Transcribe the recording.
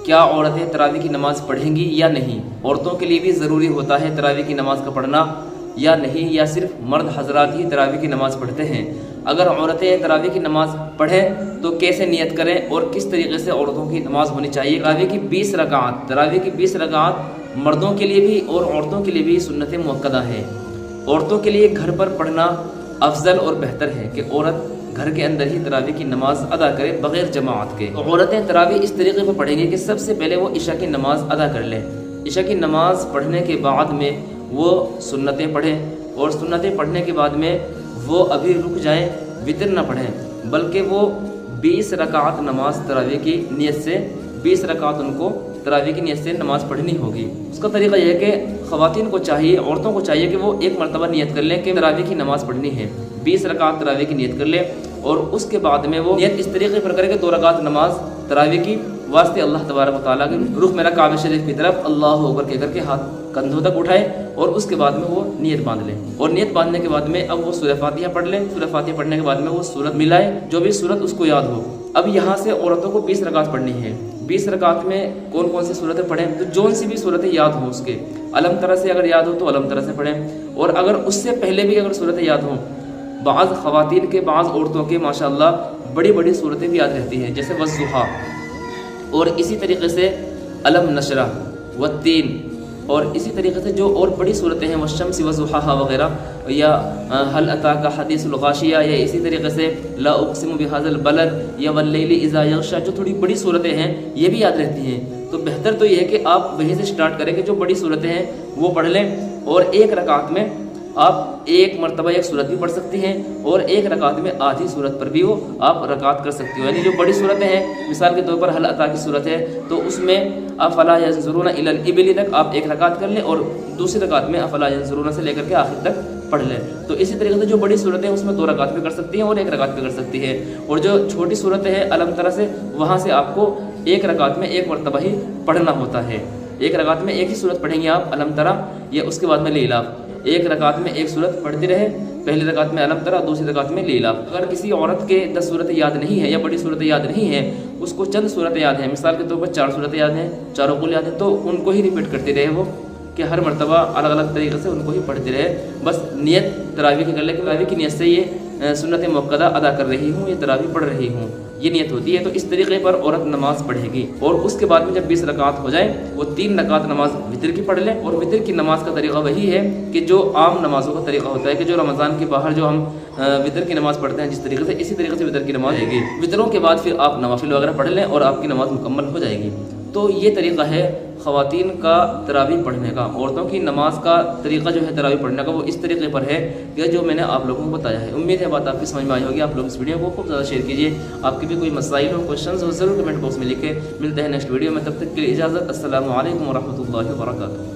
کیا عورتیں تراویح کی نماز پڑھیں گی یا نہیں؟ عورتوں کے لیے بھی ضروری ہوتا ہے تراویح کی نماز کا پڑھنا یا نہیں، یا صرف مرد حضرات ہی تراویح کی نماز پڑھتے ہیں؟ اگر عورتیں تراویح کی نماز پڑھیں تو کیسے نیت کریں اور کس طریقے سے عورتوں کی نماز ہونی چاہیے؟ تراویح کی 20 رکعات مردوں کے لیے بھی اور عورتوں کے لیے بھی سنت مؤکدہ ہے۔ عورتوں کے لیے گھر پر پڑھنا افضل اور بہتر ہے کہ عورت گھر کے اندر ہی تراویح کی نماز ادا کرے بغیر جماعت کے۔ عورتیں تراویح اس طریقے پر پڑھیں گے کہ سب سے پہلے وہ عشاء کی نماز ادا کر لیں، عشاء کی نماز پڑھنے کے بعد میں وہ سنتیں پڑھیں، اور سنتیں پڑھنے کے بعد میں وہ ابھی رک جائیں، وتر نہ پڑھیں، بلکہ وہ 20 رکعات نماز تراویح کی نیت سے 20 رکعات ان کو تراویح کی نیت سے نماز پڑھنی ہوگی۔ اس کا طریقہ یہ ہے کہ خواتین کو چاہیے، عورتوں کو چاہیے کہ وہ ایک مرتبہ نیت کر لیں کہ تراویح کی نماز پڑھنی ہے، 20 رکعات تراویح کی نیت کر لیں، اور اس کے بعد میں وہ نیت اس طریقے پر کرے کہ 2 رکعات نماز تراویح کی واسطے اللہ تبارک و تعالیٰ کے رخ میرا کعبہ شریف کی طرف اللہ اکبر کہہ کر کے ہاتھ کندھوں تک اٹھائے، اور اس کے بعد میں وہ نیت باندھ لیں، اور نیت باندھنے کے بعد میں اب وہ سورہ فاتحہ پڑھ لیں، سورہ فاتحہ پڑھنے کے بعد میں وہ سورت ملائے جو بھی سورت اس کو یاد ہو۔ اب یہاں سے عورتوں کو 20 رکعات پڑھنی ہے، 20 رکعات میں کون کون سی صورتیں پڑھیں؟ تو جون سی بھی صورتیں یاد ہوں اس کے، علم ترہ سے اگر یاد ہو تو علم ترہ سے پڑھیں، اور اگر اس سے پہلے بھی اگر صورتیں یاد ہوں، بعض خواتین کے بعض عورتوں کے ماشاءاللہ بڑی بڑی صورتیں بھی یاد رہتی ہیں، جیسے والضحیٰ، اور اسی طریقے سے علم نشرہ والتین، اور اسی طریقے سے جو اور بڑی صورتیں ہیں والشمس وضحاہا وغیرہ، یا هل اتاک حدیث الغاشیہ، یا اسی طریقے سے لا اقسم بہذا البلد، یا واللیل اذا یغشی، جو تھوڑی بڑی صورتیں ہیں یہ بھی یاد رہتی ہیں۔ تو بہتر تو یہ ہے کہ آپ وہیں سے سٹارٹ کریں کہ جو بڑی صورتیں ہیں وہ پڑھ لیں، اور ایک رکعت میں آپ ایک مرتبہ ایک صورت بھی پڑھ سکتی ہیں، اور ایک رکعت میں آدھی صورت پر بھی وہ آپ رکعت کر سکتی ہو۔ یعنی جو بڑی صورتیں ہیں، مثال کے طور پر حل عطا کی صورت ہے تو اس میں افلا ینظرون الی الابل تک آپ ایک رکعت کر لیں، اور دوسری رکعت میں افلا ینظرون سے لے کر کے آخر تک پڑھ لیں۔ تو اسی طریقے سے جو بڑی صورتیں ہیں اس میں 2 رکعت بھی کر سکتی ہیں اور ایک رکعت بھی کر سکتی ہے، اور جو چھوٹی صورتیں ہیں علم ترہ سے، وہاں سے آپ کو ایک رکعت میں ایک مرتبہ ہی پڑھنا ہوتا ہے۔ ایک رکعت میں ایک ہی صورت پڑھیں گے آپ علم ترہ، یا اس کے بعد میں لیلاف، ایک رکعت میں ایک صورت پڑھتی رہے، پہلی رکعت میں علم ترہ، دوسری رکعت میں لیلاف۔ اگر کسی عورت کے 10 صورتیں یاد نہیں ہیں یا بڑی صورتیں یاد نہیں ہیں، اس کو چند صورتیں یاد ہیں، مثال کے طور پر 4 صورتیں یاد ہیں، چاروں کو یاد ہیں، تو ان کو ہی ریپیٹ کرتے رہے وہ، کہ ہر مرتبہ الگ الگ طریقے سے ان کو ہی پڑھتے رہے، بس نیت تراویح کی کر لے کہ تراویح کی نیت سے یہ سنت مؤکدہ ادا کر رہی ہوں، یہ تراویح پڑھ رہی ہوں، یہ نیت ہوتی ہے۔ تو اس طریقے پر عورت نماز پڑھے گی، اور اس کے بعد میں جب 20 رکعات ہو جائیں وہ 3 رکعات نماز وتر کی پڑھ لیں، اور وتر کی نماز کا طریقہ وہی ہے کہ جو عام نمازوں کا طریقہ ہوتا ہے، کہ جو رمضان کے باہر جو ہم وتر کی نماز پڑھتے ہیں جس طریقے سے، اسی طریقے سے وتر کی نماز ہے گی۔ وتروں کے بعد پھر آپ نوافل وغیرہ پڑھ لیں اور آپ کی نماز مکمل ہو جائے گی۔ تو یہ طریقہ ہے خواتین کا تراویح پڑھنے کا۔ عورتوں کی نماز کا طریقہ جو ہے تراویح پڑھنے کا وہ اس طریقے پر ہے کہ جو میں نے آپ لوگوں کو بتایا ہے۔ امید ہے بات آپ کی سمجھ میں آئی ہوگی۔ آپ لوگ اس ویڈیو کو خوب زیادہ شیئر کیجیے۔ آپ کے بھی کوئی مسائل ہو، کوشچنز ہو، ضرور کمنٹ باکس میں لکھیں۔ ملتے ہیں نیکسٹ ویڈیو میں، تب تک کے لیے اجازت۔ السلام علیکم ورحمۃ اللہ وبرکاتہ۔